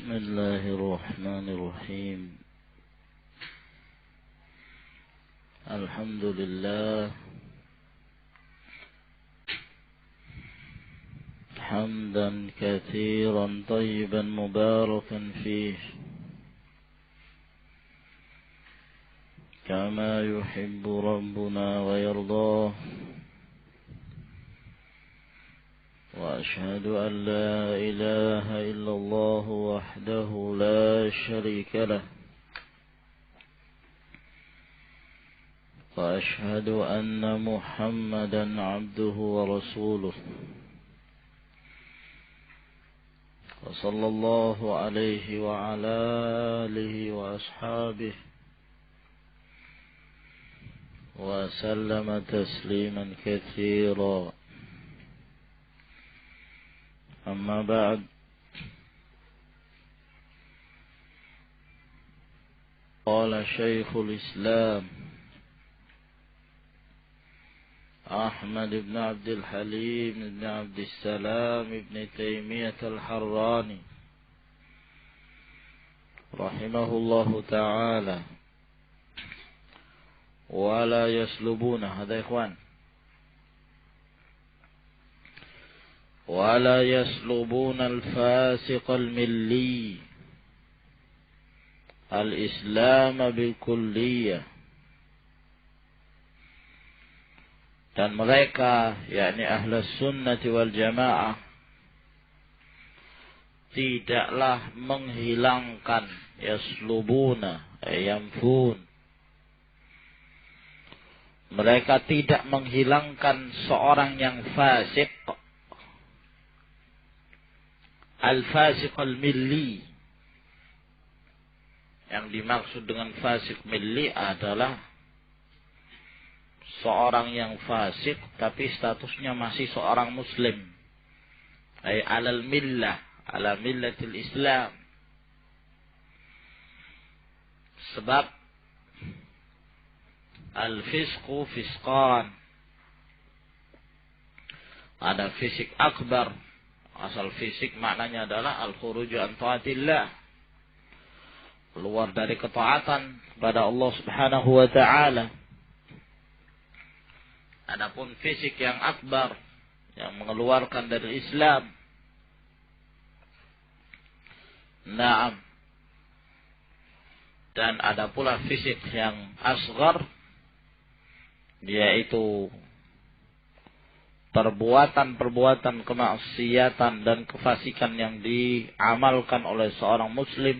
بسم الله الرحمن الرحيم الحمد لله حمدا كثيرا طيبا مباركا فيه كما يحب ربنا ويرضاه وأشهد أن لا إله إلا الله وحده لا شريك له وأشهد أن محمدا عبده ورسوله وصلى الله عليه وعلى آله وأصحابه وسلم تسليما كثيرا أما بعد قال شيخ الإسلام أحمد بن عبد الحليم بن عبد السلام بن تيمية الحراني رحمه الله تعالى ولا يسلبون هذا إخوان ولا يسلبون الفاسق الملي الإسلام بالكلية dan mereka yakni ahlus sunnati wal jamaah tidaklah menghilangkan yaslubuna yamfun mereka tidak menghilangkan seorang yang fasik al-fasiq al-milli. Yang dimaksud dengan fasik milli adalah seorang yang fasik tapi statusnya masih seorang muslim. Ay alal millah, ala millatil Islam. Sebab al-fisqu fisqan. Ada fisik akbar. Asal fisik maknanya adalah al-khuruju an taatillah, keluar dari ketaatan kepada Allah Subhanahu wa taala. Adapun fisik yang akbar yang mengeluarkan dari Islam, na'am. Dan ada pula fisik yang asghar, yaitu perbuatan-perbuatan kemaksiatan dan kefasikan yang diamalkan oleh seorang muslim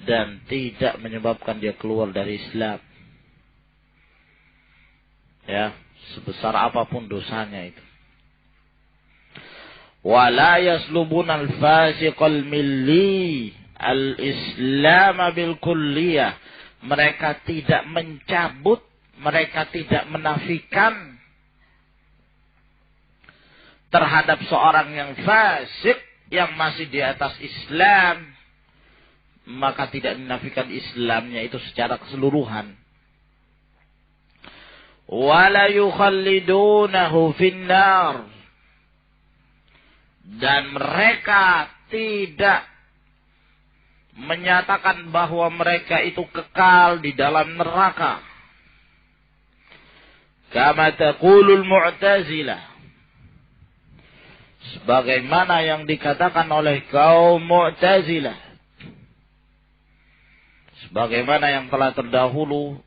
dan tidak menyebabkan dia keluar dari Islam. Ya, sebesar apapun dosanya itu. Wala yaslubuna al-fasiqal milli al-islam bil kulliyah. Mereka tidak mencabut, mereka tidak menafikan terhadap seorang yang fasik yang masih di atas Islam, maka tidak dinafikan Islamnya itu secara keseluruhan. Wala yukhallidunahu finnar, dan mereka tidak menyatakan bahwa mereka itu kekal di dalam neraka. Kama taqulul Mu'tazilah, sebagaimana yang dikatakan oleh kaum Mu'tazilah, sebagaimana yang telah terdahulu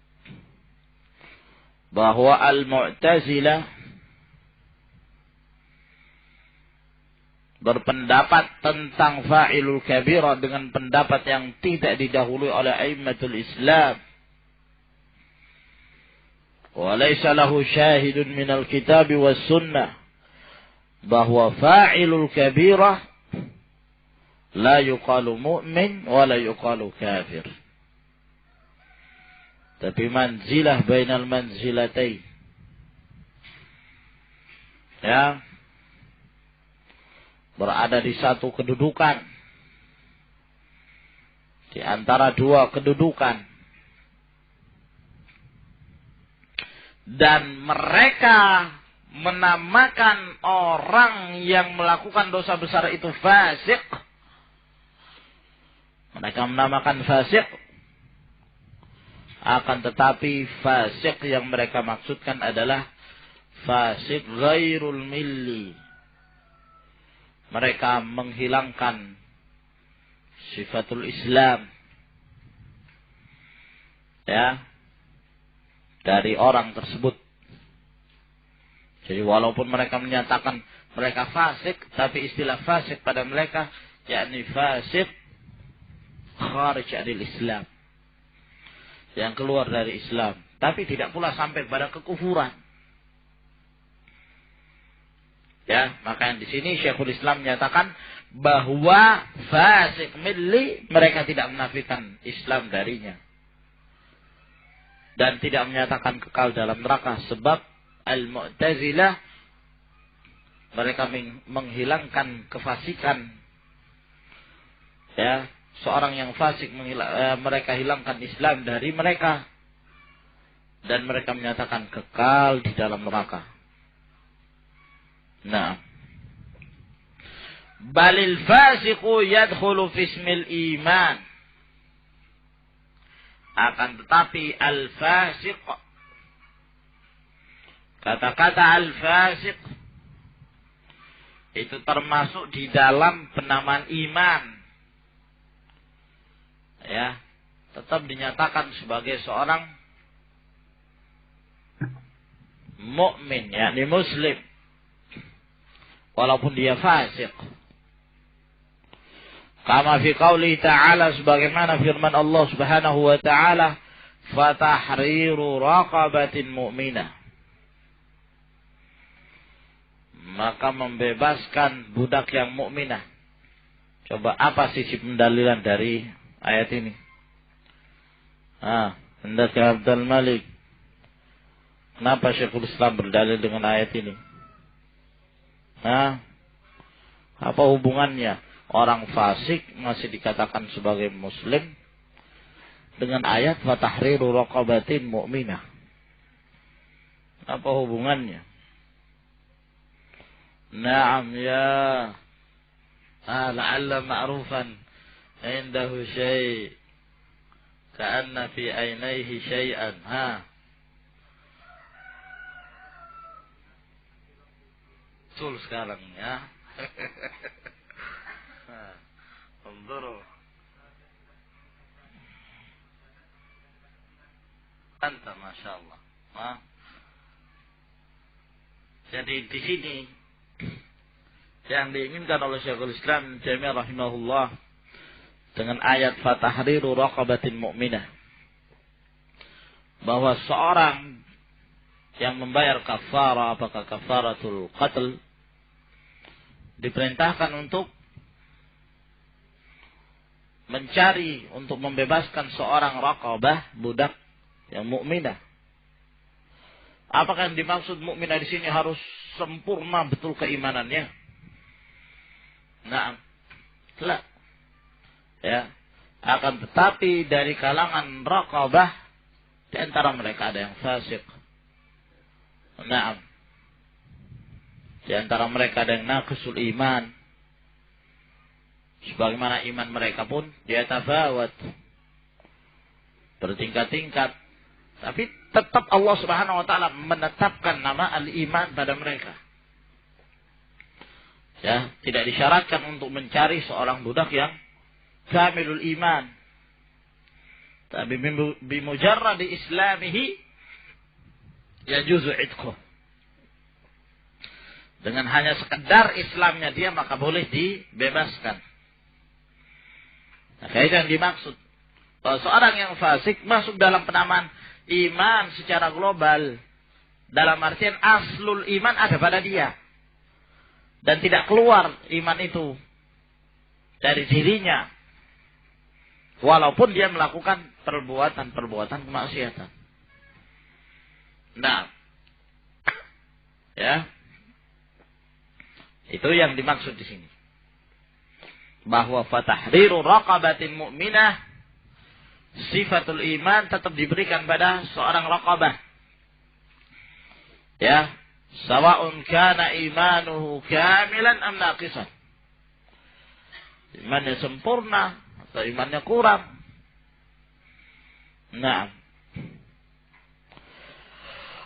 bahwa al-Mu'tazilah berpendapat tentang fa'ilul kabirah dengan pendapat yang tidak didahului oleh a'immatul Islam. Wa laysa lahu syahidun minal kitabi was sunnah, bahwa fa'ilul kabirah la yuqalu mu'min wa la yuqalu kafir, tapi manzilah bainal manzilatain. Ya, berada di satu kedudukan di antara dua kedudukan. Dan mereka menamakan orang yang melakukan dosa besar itu fasik Mereka menamakan fasik, akan tetapi fasik yang mereka maksudkan adalah fasik ghairul milli. Mereka menghilangkan sifatul Islam, ya, dari orang tersebut. Jadi walaupun mereka menyatakan mereka fasik, tapi istilah fasik pada mereka yakni fasik kharij anil Islam, yang keluar dari Islam, tapi tidak pula sampai pada kekufuran. Ya, maka di sini Syekhul Islam menyatakan bahwa fasik milli mereka tidak menafikan Islam darinya dan tidak menyatakan kekal dalam neraka, sebab Al-Mu'tazilah mereka menghilangkan kefasikan. Ya, seorang yang fasik mereka hilangkan Islam dari mereka dan mereka menyatakan kekal di dalam neraka. Nah, balil fasiqu yadkhulu fi ismil iman. Akan tetapi al-fasiq, kata-kata al-fasiq itu termasuk di dalam penamaan iman. Ya, tetap dinyatakan sebagai seorang mukmin, yakni muslim, walaupun dia fasik. Kama fi qauli ta'ala, sebagaimana firman Allah Subhanahu wa ta'ala, fatahriru raqabatin mu'minah, maka membebaskan budak yang mukminah. Coba apa sisi pendalilan dari ayat ini? Hendak Abdul Malik, kenapa Syekhul Islam berdalil dengan ayat ini? Apa hubungannya orang fasik masih dikatakan sebagai muslim dengan ayat fatahriru raqabatin mu'minah? Apa hubungannya? Naam ya, la'alla ma'rufan indahu syai' ka'anna fi aynaihi syai'an. Betul sekarang ya. Unzuru anta, masyaallah. Jadi di sini yang diinginkan oleh Syekhul Islam Taimiyah rahimahullah dengan ayat fatahriru raqabatin mu'minah, bahwa seorang yang membayar kafarah, apakah kafaratul qatl, diperintahkan untuk mencari, untuk membebaskan seorang raqabah, budak yang mukminah. Apakah yang dimaksud mukminah di sini harus sempurna betul keimanannya? Nah, tidak. Ya, akan tetapi dari kalangan raqabah di antara mereka ada yang fasik. Nah, di antara mereka ada yang naqisul iman. Sebagaimana iman mereka pun yatafawat, bertingkat-tingkat. Tapi tetap Allah Subhanahu wa taala menetapkan nama al-iman pada mereka. Ya, tidak disyaratkan untuk mencari seorang budak yang kamilul iman. Tapi bimujarrad islamihi yajuzu idquh. Dengan hanya sekedar Islamnya dia maka boleh dibebaskan. Nah, itu yang dimaksud. Bahwa seorang yang fasik masuk dalam penamaan iman secara global. Dalam artian aslul iman ada pada dia. Dan tidak keluar iman itu dari dirinya. Walaupun dia melakukan perbuatan-perbuatan kemaksiatan. Nah, ya, itu yang dimaksud di sini. Bahwa fatahriru raqabatin mu'minah, sifatul iman tetap diberikan pada seorang raqabah. Ya, sawa'un kana imanuhu kamilan am naqisan. Imannya sempurna atau imannya kurang. Nah,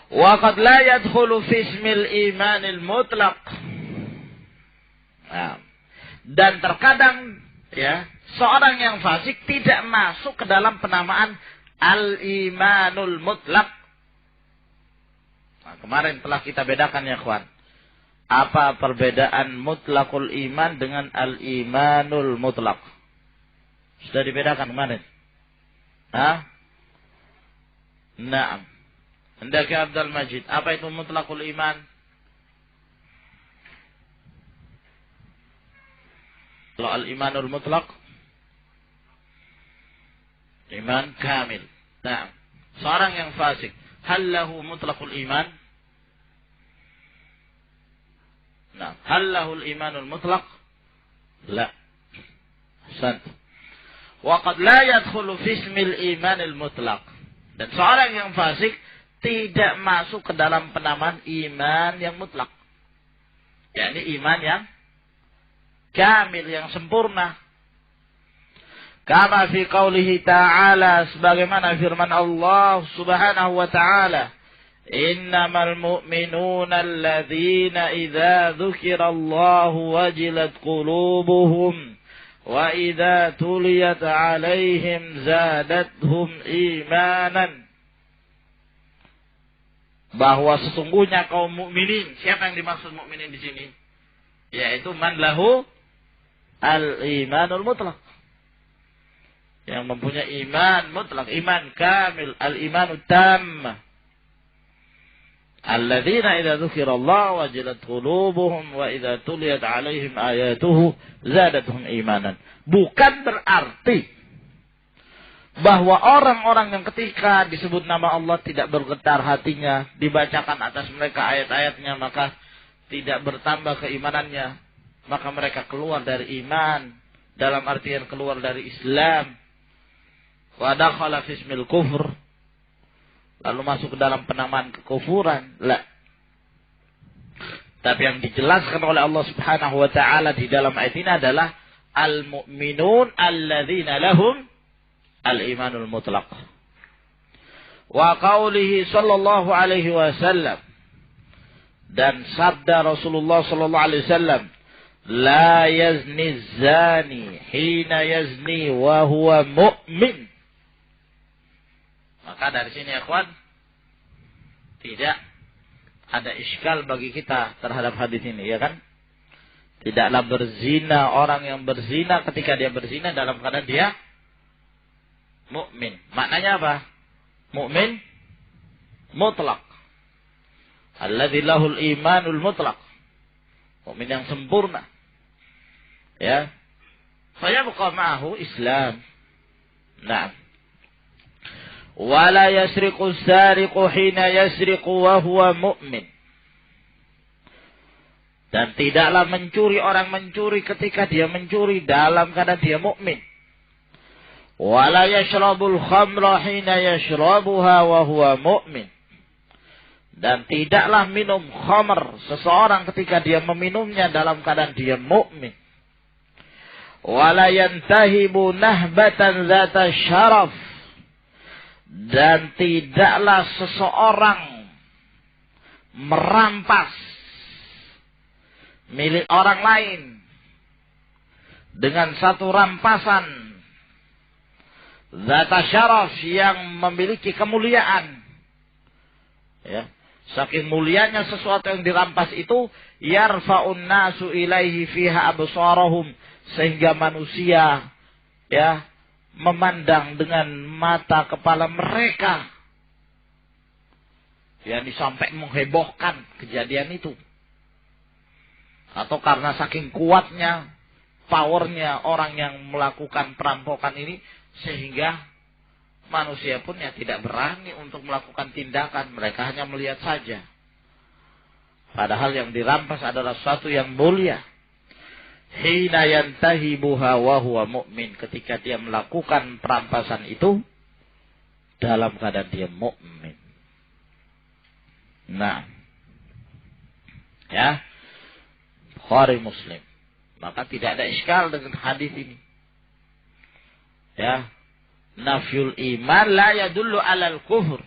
wa qad la yadkhulu fi ismil imanil mutlaq. Nah, dan terkadang ya, seorang yang fasik tidak masuk ke dalam penamaan al-imanul mutlaq. Nah, kemarin telah kita bedakan ya, kawan. Apa perbedaan mutlaqul iman dengan al-imanul mutlaq? Sudah dibedakan kemarin. Hah? Naam. Hendak ya Abdul Majid, apa itu mutlaqul iman? Kalau al-imanul mutlaq, iman kamil. Nah, seorang yang fasik, hal lahu mutlaqul iman? Nah, hal lahu al-imanul mutlaq? La. Ahsant. Wa qad la yadkhulu fi ismil imanil mutlaq. Dan seorang yang fasik tidak masuk ke dalam penamaan iman yang mutlak. yakni iman yang kamil, yang sempurna. Kama fi qaulihi ta'ala, sebagaimana firman Allah Subhanahu wa ta'ala, innamal mu'minuna alladhina idza dzukirallahu wajilat qulubuhum wa idza tuliyat 'alaihim zadatuhum imanan. Bahwa sesungguhnya kaum mukminin, siapa yang dimaksud mukminin di sini? Yaitu man lahu al-imanul mutlaq. Yang mempunyai iman mutlak, iman kamil, al-imanu tammah. Alladzina idza dzukirallahu wajilat qulubuhum wa idza tuliyat 'alaihim ayatuhu zadatuhum imanan. Bukan berarti bahwa orang-orang yang ketika disebut nama Allah tidak bergetar hatinya, dibacakan atas mereka ayat-ayatnya, maka tidak bertambah keimanannya, maka mereka keluar dari iman, dalam artian keluar dari Islam. Wa dakhala fi ismil kufr, lalu masuk ke dalam penamaan kekufuran. La. Tapi yang dijelaskan oleh Allah Subhanahu wa taala di dalam ayat ini adalah al-mu'minun alladzina lahum al-imanul mutlaq. Wa qaulihi sallallahu alaihi wasallam, dan sabda Rasulullah sallallahu alaihi wasallam, la yazni zani hina yazni wa huwa mu'min. Maka dari sini ya kawan, tidak ada iskal bagi kita terhadap hadis ini, ya kan? Tidaklah berzina orang yang berzina ketika dia berzina dalam keadaan dia mukmin. Maknanya apa? Mukmin mutlak. Alladzi lahul imanul mutlak. Mukmin yang sempurna. Ya. Fayabqa ma'ahu Islam. Nah. Wala yasriqu as-sariqu hina yasriqu wa huwa mu'min. Dan tidaklah mencuri orang mencuri ketika dia mencuri dalam keadaan dia mukmin. Wala yashrabul khamra hina yashrabuha wa huwa mu'min. Dan tidaklah minum khamr seseorang ketika dia meminumnya dalam keadaan dia mukmin. Wala yantahibu nahbatan zata syaraf. Dan tidaklah seseorang merampas milik orang lain dengan satu rampasan zata syaraf yang memiliki kemuliaan. Ya, saking mulianya sesuatu yang dirampas itu, yarfa'un nasu ilaihi fiha absarahum, sehingga manusia ya memandang dengan mata kepala mereka. Yani sampai menghebohkan kejadian itu. Atau karena saking kuatnya, powernya orang yang melakukan perampokan ini, sehingga manusia pun ya tidak berani untuk melakukan tindakan. Mereka hanya melihat saja. Padahal yang dirampas adalah sesuatu yang mulia. Hina yantahibuha wa huwa mu'min, ketika dia melakukan perampasan itu dalam keadaan dia mukmin. Nah, ya, Bukhari Muslim. Maka tidak ada iskal dengan hadis ini. Ya. Nafyul iman la yadullu alal kufur.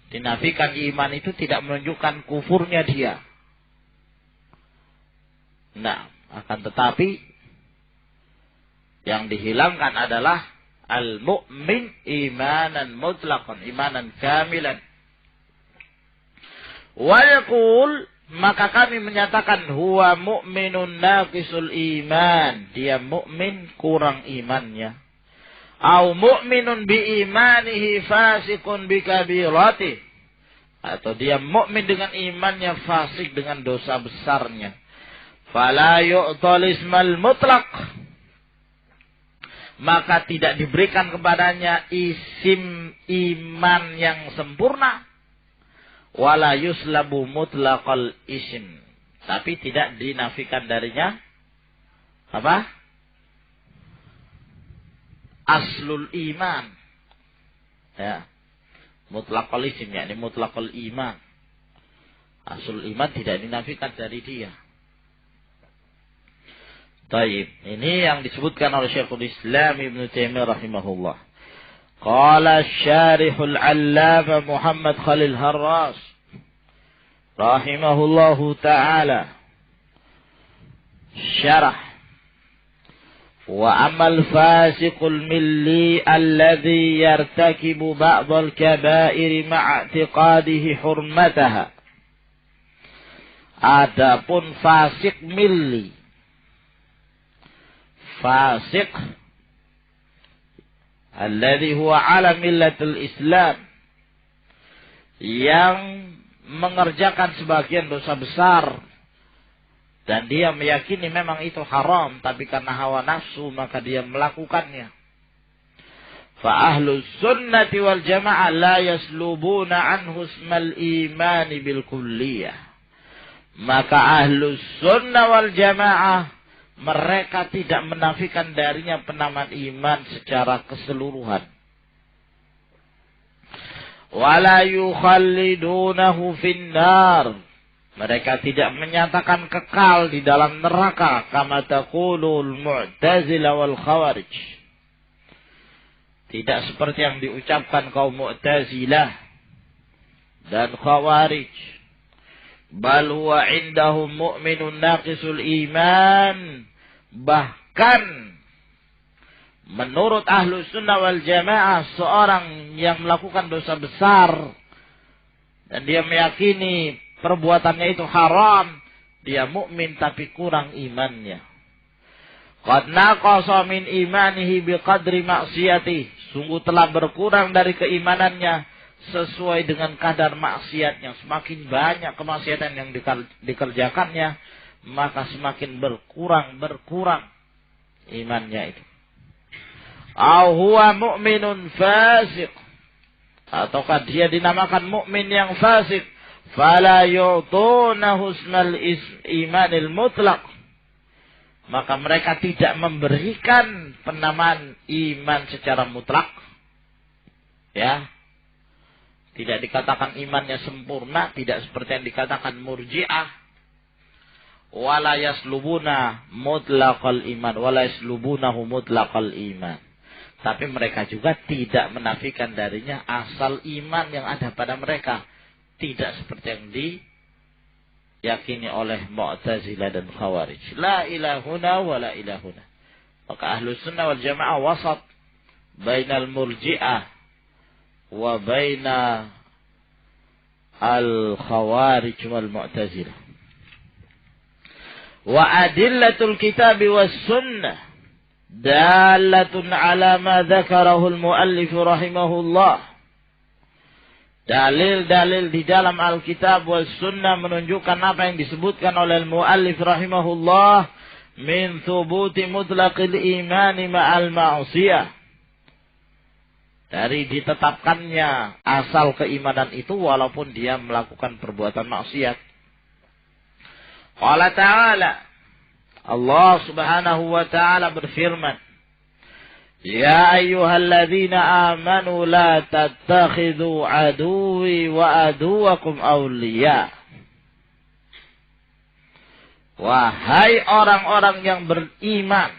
Dinafikan iman itu tidak menunjukkan kufurnya dia. Nah, akan tetapi yang dihilangkan adalah al-mu'min imanan mutlaqan, imanan kamilan. Wa yaqul, maka kami menyatakan huwa mu'minun naqisul iman, dia mukmin kurang imannya. Au mu'minun bi imanihi fasiqun bi kabirati, atau dia mukmin dengan imannya, fasik dengan dosa besarnya. Fala yu'tal ismal mutlaq, maka tidak diberikan kepadanya isim iman yang sempurna. Wala yuslabu mutlaqal isim, tapi tidak dinafikan darinya apa? Aslul iman. Ya. Mutlaqal isim, yakni mutlaqal iman. Aslul iman tidak dinafikan dari dia. Taib. Ini yang disebutkan oleh Syekhul Islam Ibn Taimiyah rahimahullah. Qala syarihul allama Muhammad Khalil Harras rahimahullahu ta'ala. Syarah. Wa amal fasiqul milli alladhi yartakibu ba'dal kabairi ma'atiqadihi hurmataha. Adapun fasik milli, fasik alladhi huwa ala millatul Islam, yang mengerjakan sebagian dosa besar dan dia meyakini memang itu haram, tapi karena hawa nafsu maka dia melakukannya. Fa ahlus sunnati wal jamaah la yaslubuna anhu ismal imani bil kulliyah. Maka ahlus sunnah wal jamaah, mereka tidak menafikan darinya penamaan iman secara keseluruhan. Wala yukhallidunahu finnar, mereka tidak menyatakan kekal di dalam neraka kama taqulul Mu'tazilah wal Khawarij. Tidak seperti yang diucapkan kaum Mu'tazilah dan Khawarij. Bal huwa indahum mu'minun naqisul iman. Bahkan menurut Ahlus Sunnah wal Jamaah, seorang yang melakukan dosa besar dan dia meyakini perbuatannya itu haram, dia mukmin tapi kurang imannya. Qad naqasa min imanihi biqadri maksiyati, sungguh telah berkurang dari keimanannya sesuai dengan kadar maksiatnya. Semakin banyak kemaksiatan yang dikerjakannya, maka semakin berkurang imannya itu. Au huwa mu'minun fasik, ataukah dia dinamakan mukmin yang fasik. Fala yu'tunahu ismal imanil mutlaq, maka mereka tidak memberikan penamaan iman secara mutlak. Ya, tidak dikatakan imannya sempurna, tidak seperti yang dikatakan Murji'ah. Wala yaslubuna mutlaqal iman, wala yaslubunahu mutlaqal iman. Tapi mereka juga tidak menafikan darinya asal iman yang ada pada mereka. Tidak seperti yang diyakini oleh Mu'tazilah dan Khawarij. La ilahuna wa la ilahuna. Maka Ahlus Sunnah wal Jamaah wasat bainal Murji'ah wa baina al-Khawarij wal Mu'tazilah. Wa adillatul kitab was sunnah dalatun ala ma dzakarahu al-muallif rahimahullah. Dalil-dalil di dalam Alkitab wal Sunnah menunjukkan apa yang disebutkan oleh al-muallif rahimahullah min thubuti mutlaqil imani ma'al ma'siyah. Dari ditetapkannya asal keimanan itu walaupun dia melakukan perbuatan maksiat. Qala ta'ala, Allah subhanahu wa ta'ala berfirman, Ya ayyuhalladzina amanu la tattakhidhu aduwi wa aduwakum awliya. Wahai orang-orang yang beriman,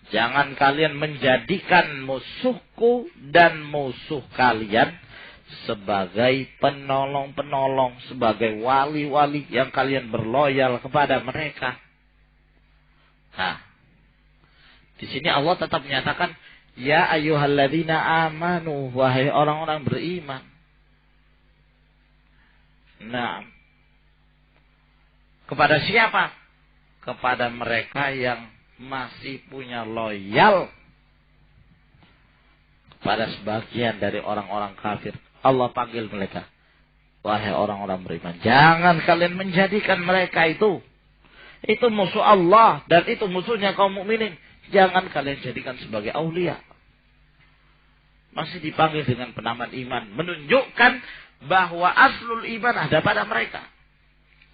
Jangan kalian menjadikan musuhku dan musuh kalian sebagai penolong-penolong, sebagai wali-wali yang kalian berloyal kepada mereka. Nah, di sini Allah tetap menyatakan, ya ayyuhalladzina amanu, wahai orang-orang beriman. Nah, kepada siapa? Kepada mereka yang masih punya loyal pada sebagian dari orang-orang kafir. Allah panggil mereka, wahai orang-orang beriman, jangan kalian menjadikan mereka itu musuh Allah dan itu musuhnya kaum mukminin. Jangan kalian jadikan sebagai aulia. Masih dipanggil dengan penamaan iman, menunjukkan bahwa aslul iman ada pada mereka.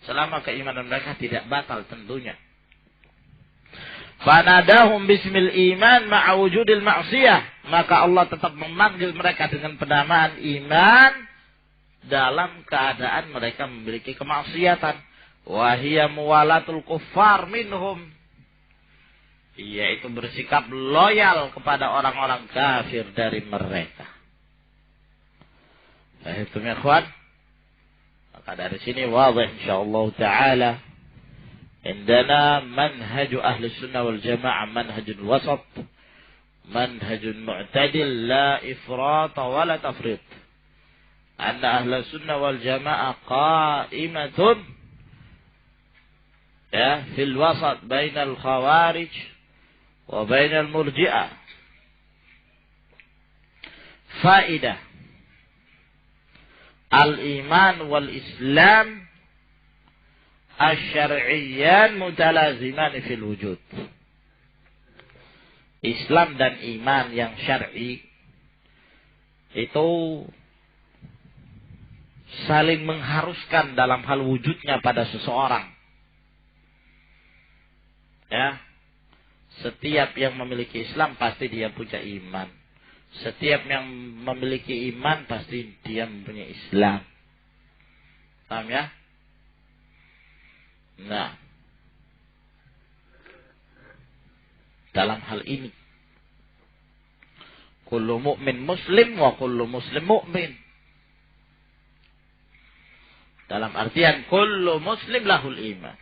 Selama keimanan mereka tidak batal tentunya. Fanadahum bismil iman ma'a wujudil ma'siyah. Maka Allah tetap memanggil mereka dengan penamaan iman dalam keadaan mereka memiliki kemaksiatan. Wahia muwalatul kuffar minhum. Yaitu bersikap loyal kepada orang-orang kafir dari mereka. Itu ya ikhwan. Maka dari sini wadih insyaallah ta'ala. عندنا منهج أهل السنة والجماعة منهج الوسط منهج معتدل لا إفراط ولا تفريط أن أهل السنة والجماعة قائمة في الوسط بين الخوارج وبين المرجئة. فائدة الإيمان والإسلام asyar'iyyan mutalaziman fil wujud. Islam dan iman yang syar'i itu saling mengharuskan dalam hal wujudnya pada seseorang. Ya. Setiap yang memiliki Islam pasti dia punya iman. Setiap yang memiliki iman pasti dia mempunyai Islam. Paham ya? Nah, dalam hal ini kullu mu'min muslim wa kullu muslim mu'min. Dalam artian kullu muslim lahul iman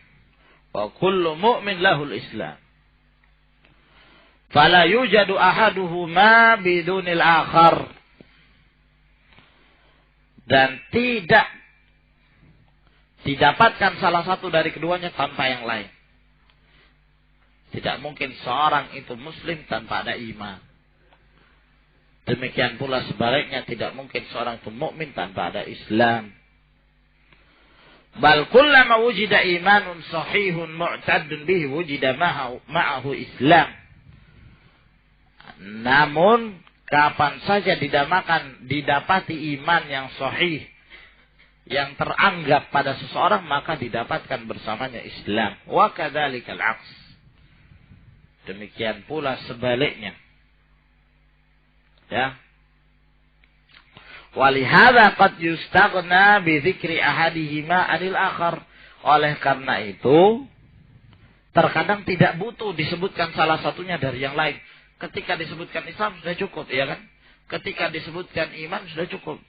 wa kullu mu'min lahul islam. Fala yujadu ahaduhuma bidunil akhar. Dan tidak didapatkan salah satu dari keduanya tanpa yang lain. Tidak mungkin seorang itu muslim tanpa ada iman. Demikian pula sebaliknya tidak mungkin seorang itu mukmin tanpa ada Islam. Bal kullama wujida imanun sahihun mu'taddun bihi wujida ma'ahu Islam. Namun kapan saja didapati iman yang sahih, yang teranggap pada seseorang, maka didapatkan bersamanya Islam. Wa kadzalikal 'aks. Demikian pula sebaliknya. Ya. Walihada qad yustaghna bi dzikri ahadihima 'anil akhar. Oleh karena itu, terkadang tidak butuh disebutkan salah satunya dari yang lain. Ketika disebutkan Islam sudah cukup, ya kan? Ketika disebutkan iman sudah cukup.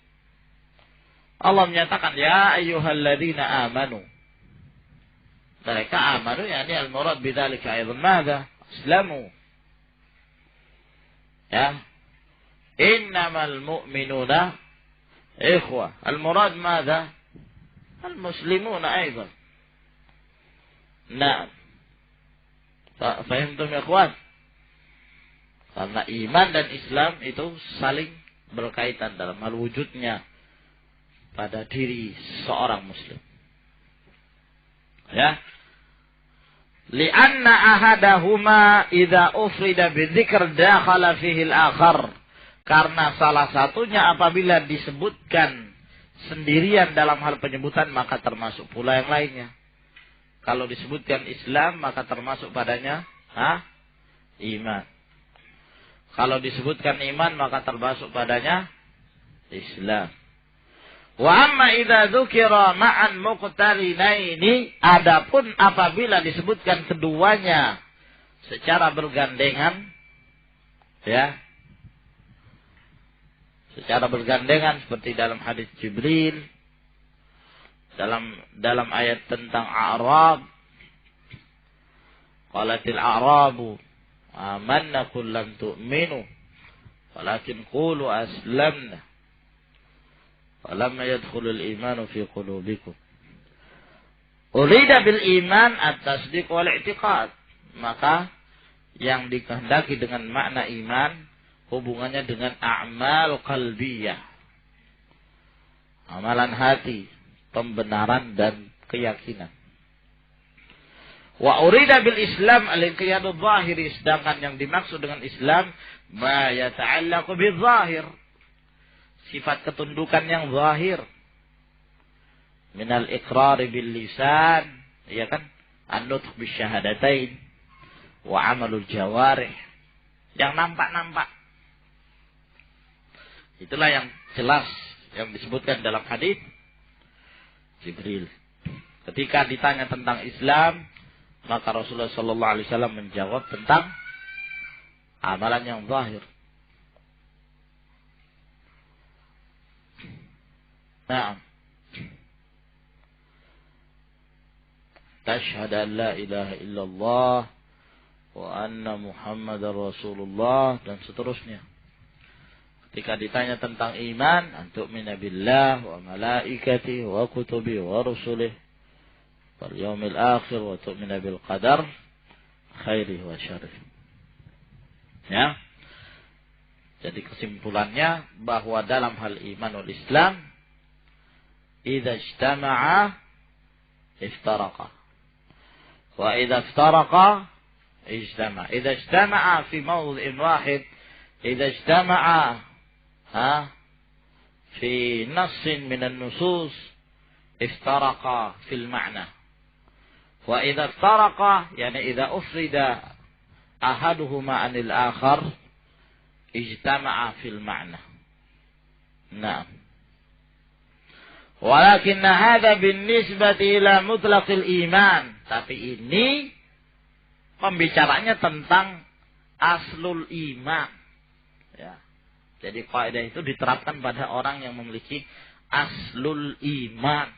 Allah menyatakan, ya ayyuhalladzina amanu. Mereka amanu, yani al-murad bidzalika aidan madza? Islamu. Ya. Innamal mu'minuna ikhwah. Al-murad madza? Al-muslimuna aidan. Nah. Fahimtum ya ikhwan? Karena iman dan Islam itu saling berkaitan dalam hal wujudnya pada diri seorang muslim. Ya. Li'anna ahadahuma idza ufrida bidzikr dakhala fihi al-akhar. Karena salah satunya apabila disebutkan sendirian dalam hal penyebutan maka termasuk pula yang lainnya. Kalau disebutkan Islam maka termasuk padanya iman. Kalau disebutkan iman maka termasuk padanya Islam. Wa amma idza dzukira ma'an muqtarinaini, adapun apabila disebutkan keduanya secara bergandengan, ya, secara bergandengan seperti dalam hadis Jibril, dalam ayat tentang A'rab, qalatil a'rabu amanna qul lam tu'minu walakin qulu aslamna falamma yadkhulul imanu fi qulubikum. Urida bil iman at-tasdiq wal i'tiqad. Maka yang dikehendaki dengan makna iman hubungannya dengan a'mal qalbiyah, amalan hati, pembenaran dan keyakinan. Wa urida bil Islam al-inqiyadu zahiri, sedangkan yang dimaksud dengan Islam ma yata'allaqu bil zahir, sifat ketundukan yang zahir, minal iqrar bil lisan, ya kan, an-nutq bisyahadatain wa amalul jawarih, yang nampak-nampak. Itulah yang jelas yang disebutkan dalam hadis Jibril. Ketika ditanya tentang Islam, maka Rasulullah sallallahu alaihi wasallam menjawab tentang amalan yang zahir. Naam. Tashhadu an la ilaha illallah wa anna Muhammadar Rasulullah, dan seterusnya. Ketika ditanya tentang iman, antu'mina billah wa malaikatihi wa kutubihi wa rusulihi wal yaumil akhir wa tu'mina bil qadar khairihi wa syarrihi. Ya. Jadi kesimpulannya bahwa dalam hal iman wal Islam, idza ijtama'a iftaraqa wa idza iftaraqa ijtama'a. Idza ijtama'a fi mawdhi'in wahid, idza ijtama'a fi nassin min an-nusus iftaraqa fil ma'na. Wa idza iftaraqa, yani idza ufrida ahaduhuma 'anil akhar ijtama'a fil ma'na. Naam. Walakin hadza binisbati ila mutlaqil iman. Tapi ini pembicaranya tentang aslul iman. Ya. Jadi kaidah itu diterapkan pada orang yang memiliki aslul iman.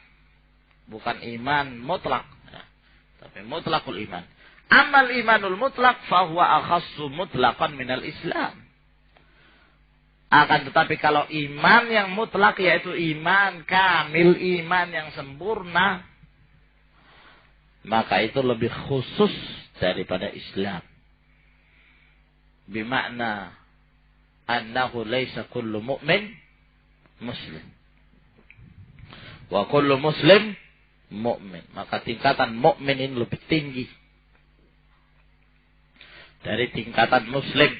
Bukan iman mutlak. Ya. Tapi mutlakul iman. Amal imanul mutlak fahuwa akhassu mutlaqan minal Islam. Akan tetapi kalau iman yang mutlak, yaitu iman kamil, iman yang sempurna, maka itu lebih khusus daripada Islam. Bimakna annahu laysa kullu mu'min muslim wa kullu muslim mu'min. Maka tingkatan mu'min ini lebih tinggi dari tingkatan muslim.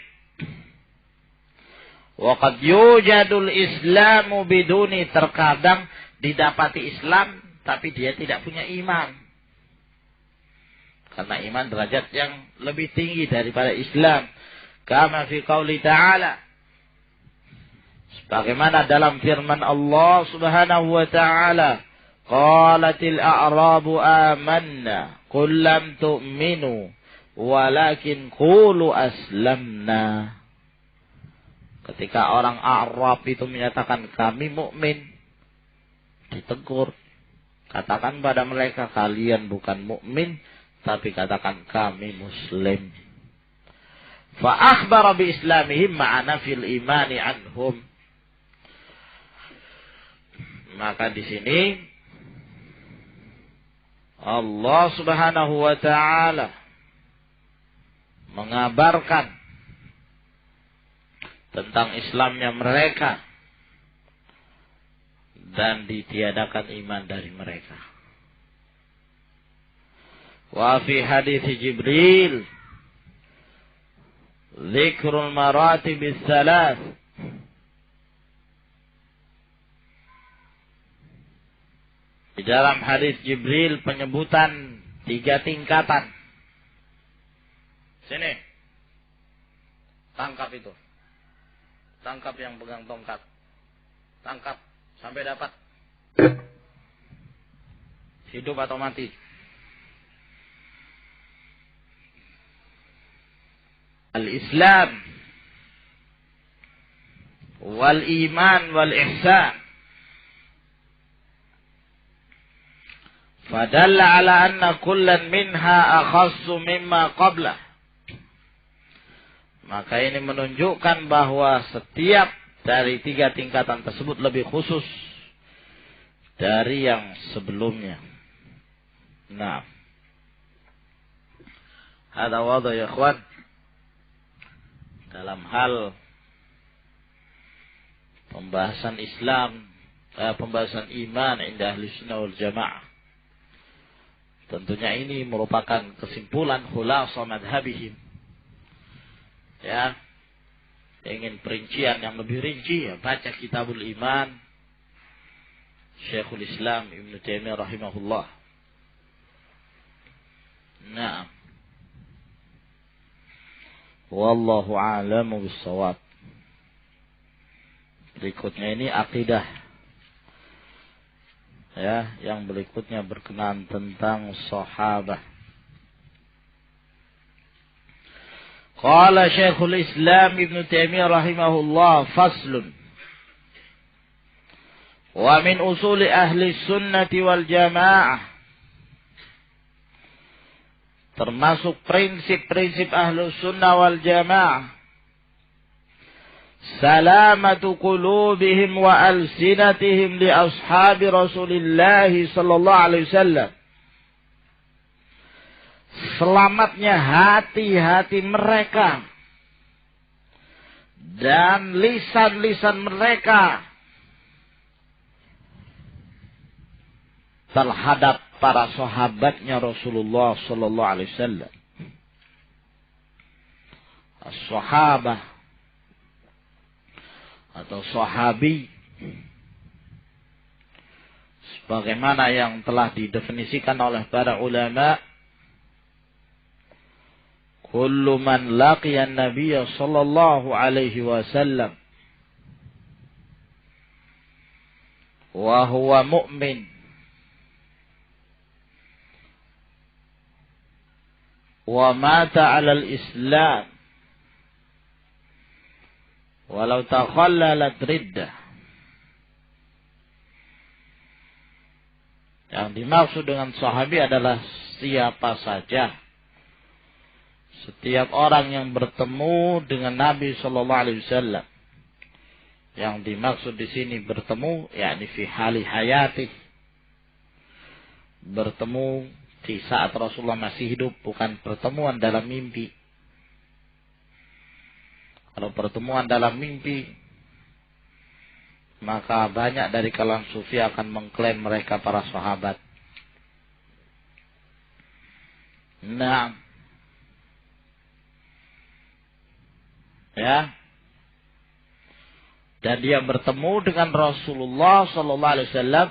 Wa qad yujadul islamu biduni, terkadang didapati Islam tapi dia tidak punya iman. Karena iman derajat yang lebih tinggi daripada Islam. Kama fi qauli ta'ala, sebagaimana dalam firman Allah Subhanahu wa ta'ala, qalatil a'rabu amanna qul lam tu'minu walakin qulu aslamna. Ketika orang Arab itu menyatakan kami mukmin, ditegur, katakan pada mereka kalian bukan mukmin, tapi katakan kami muslim. Fa akhbara bi islamihim ma'ana fil imani anhum. Maka di sini Allah Subhanahu wa ta'ala mengabarkan tentang Islamnya mereka dan ditiadakan iman dari mereka. Wa fi hadis Jibril dzikrul maratib ats-tsalath, di dalam hadis Jibril penyebutan 3 tingkatan. Sini. Tangkap itu. Tangkap yang pegang tongkat. Tangkap sampai dapat. Hidup atau mati. al-Islam wal iman wal ihsan. Fadalla ala anna kullan minha akhassu mimma qablah. Maka ini menunjukkan bahwa setiap dari tiga tingkatan tersebut lebih khusus dari yang sebelumnya. Nah, ada wadah ya ikhwan, dalam hal pembahasan Islam, pembahasan iman inda ahli sunnah wal jamaah. Tentunya ini merupakan kesimpulan khulasa madhabihim. Ya, ingin perincian yang lebih rinci, ya baca Kitabul Iman Syekhul Islam Ibn Taimiyah rahimahullah. Nah, wallahu a'lamu bis-shawab. Berikutnya ini akidah. Ya, yang berikutnya berkenaan tentang sahabat. Qala Syekhul Islam Ibn Taimiyah rahimahullah, faslun. Wa min usuli ahli sunnati wal jamaah, termasuk prinsip-prinsip ahli sunnah wal jamaah, salamatu qulubihim wa alsinatihim li ashabi Rasulillah sallallahu alaihi wasallam. Selamatnya hati-hati mereka dan lisan-lisan mereka terhadap para sahabatnya Rasulullah sallallahu alaihi wasallam. As-sahabah atau sahabi sebagaimana yang telah didefinisikan oleh para ulama, kullu man laqiya an-nabiy sallallahu alaihi wasallam wa huwa mu'min wa mata 'ala al-islam walau takhallalat riddah. Yang dimaksud dengan sahabi adalah siapa saja, setiap orang yang bertemu dengan Nabi sallallahu alaihi wasallam. Yang dimaksud di sini bertemu, yakni fi hali hayati, bertemu di saat Rasulullah masih hidup, bukan pertemuan dalam mimpi. Kalau pertemuan dalam mimpi, maka banyak dari kalangan sufi akan mengklaim mereka para sahabat. Nah, ya, dan dia bertemu dengan Rasulullah sallallahu alaihi wasallam.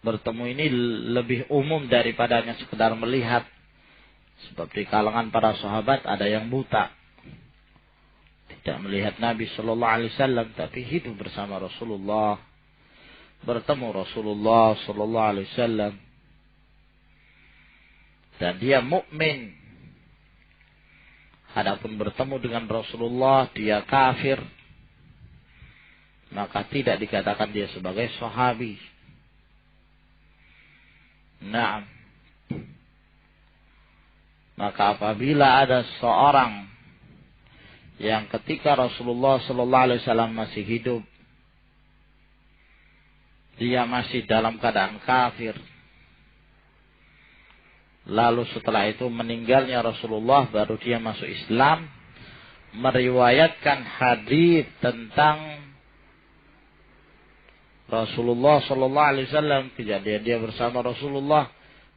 Bertemu ini lebih umum daripada hanya sekedar melihat. Sebab di kalangan para sahabat ada yang buta, tidak melihat Nabi sallallahu alaihi wasallam, tapi hidup bersama Rasulullah, bertemu Rasulullah sallallahu alaihi wasallam, dan dia mukmin. Adapun bertemu dengan Rasulullah dia kafir, maka tidak dikatakan dia sebagai sahabi. Nah, maka apabila ada seorang yang ketika Rasulullah sallallahu alaihi wasallam masih hidup, dia masih dalam keadaan kafir, lalu setelah itu meninggalnya Rasulullah, baru dia masuk Islam, meriwayatkan hadis tentang Rasulullah sallallahu alaihi wasallam, kejadian dia bersama Rasulullah,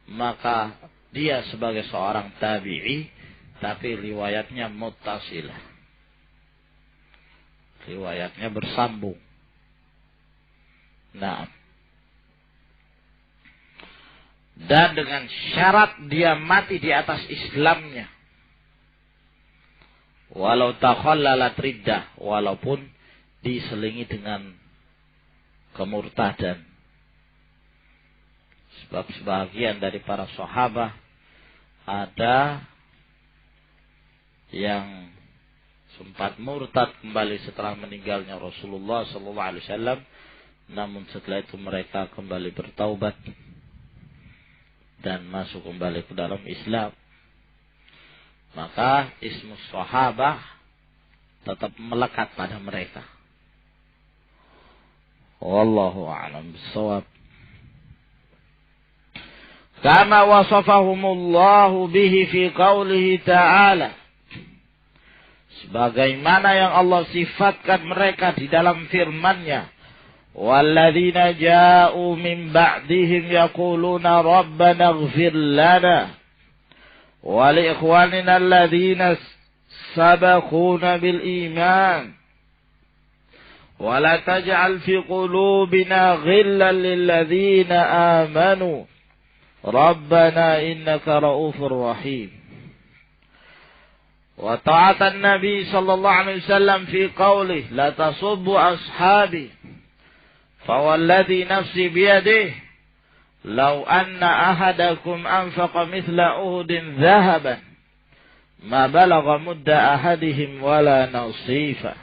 maka dia sebagai seorang tabi'i, tapi riwayatnya muttasilah, riwayatnya bersambung. Nah, dan dengan syarat dia mati di atas Islamnya, walau takhallalat riddah, walaupun diselingi dengan kemurtadan. Sebab sebagian dari para sahabat ada yang sempat murtad kembali setelah meninggalnya Rasulullah sallallahu alaihi wasallam, namun setelah itu mereka kembali bertaubat dan masuk kembali ke dalam Islam. Maka ismus sahabah tetap melekat pada mereka. Wallahu a'lam bissawab. Kama wasafahumullahu bihi fi qawlihi ta'ala, sebagaimana yang Allah sifatkan mereka di dalam firman-Nya, walladzina ja'u min ba'dihim yaquluna rabbana ighfir lana wa li ikhwanina alladzina sabaquna bil iman wa la taj'al fi qulubina ghillan lil ladzina amanu rabbana innaka ra'ufur rahim. Wa ta'atan Nabi sallallahu alaihi wasallam fi qawlihi la tasubbu ashabi fawalladhi nafsi biyadihi law anna ahadakum anfaqa mithla uhudin dhahaban ma balagha mudda ahadihim wala nasifa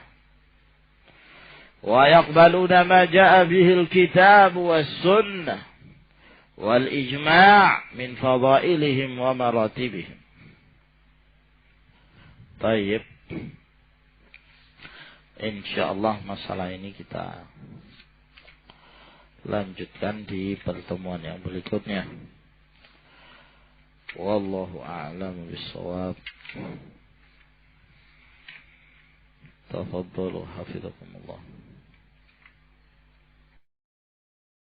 wa yaqbaluna ma jaa bihi alkitab was sunnah wal ijma' min fadailihim wa maratibihim. Baik. Insyaallah masalah ini kita lanjutkan di pertemuan yang berikutnya. Wallahu a'lam bissawab. Tafadhalu hafizakumullah.